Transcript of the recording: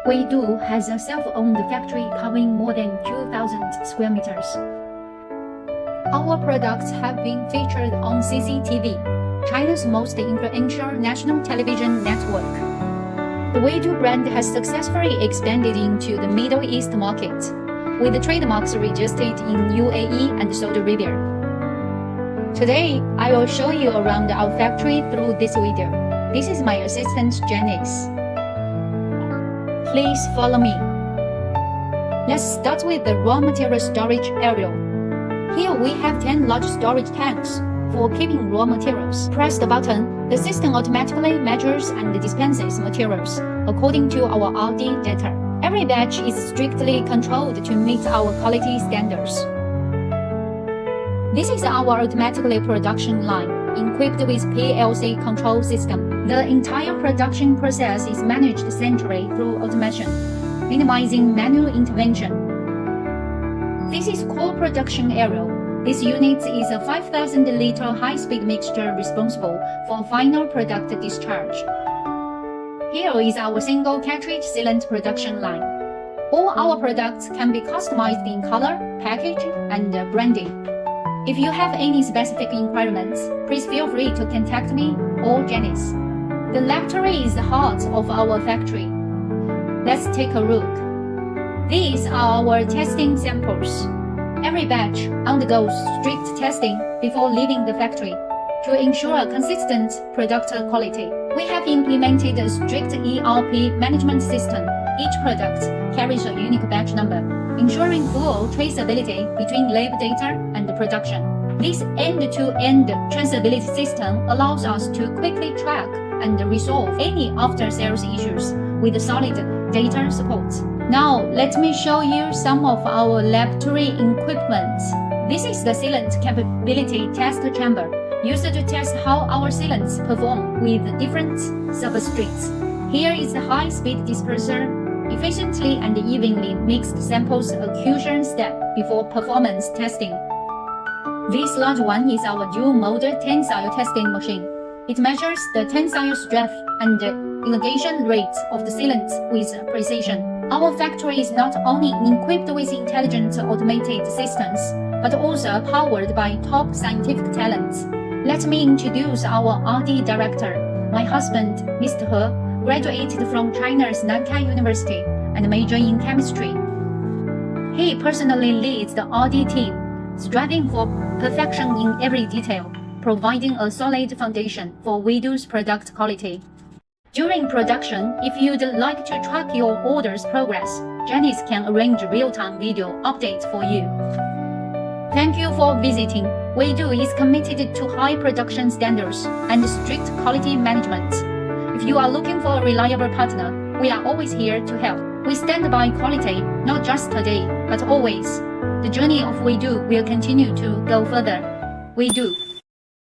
Weidu has a self-owned factory covering more than 2,000 square meters. Our products have been featured on CCTV, China's most influential national television network. The Weidu brand has successfully expanded into the Middle East market, with the trademarks registered in UAE and Saudi Arabia. Today, I will show you around our factory through this video. This is my assistant Janice. Please follow me. Let's start with the raw material storage area. Here we have 10 large storage tanks for keeping raw materials. Press the button, the system automatically measures and dispenses materials according to our R&D data. Every batch is strictly controlled to meet our quality standards. This is our automatically production line, equipped with PLC control system. The entire production process is managed centrally through automation, minimizing manual intervention. This is core production area. This unit is a 5,000-liter high-speed mixture responsible for final product discharge. Here is our single cartridge sealant production line. All our products can be customized in color, package, and branding. If you have any specific requirements, please feel free to contact me or Janice. The laboratory is the heart of our factory. Let's take a look. These are our testing samples. Every batch undergoes strict testing before leaving the factory to ensure consistent product quality. We have implemented a strict ERP management system. Each product carries a unique batch number, ensuring full traceability between lab data and production. This end-to-end traceability system allows us to quickly track and resolve any after-sales issues with solid data support. Now, let me show you some of our laboratory equipment. This is the sealant capability test chamber, used to test how our sealants perform with different substrates. Here is the high-speed disperser, efficiently and evenly mixed samples accusation step before performance testing. This large one is our dual-mode tensile testing machine. It measures the tensile strength and elongation rate of the sealant with precision. Our factory is not only equipped with intelligent automated systems, but also powered by top scientific talents. Let me introduce our R&D Director. My husband, Mr. He, graduated from China's Nankai University and majored in chemistry. He personally leads the R&D team, striving for perfection in every detail, providing a solid foundation for Weidu's product quality. During production, if you'd like to track your order's progress, Janice can arrange real-time video updates for you. Thank you for visiting. Weidu is committed to high production standards and strict quality management. If you are looking for a reliable partner, we are always here to help. We stand by quality, not just today, but always. The journey of Weidu will continue to go further. Weidu.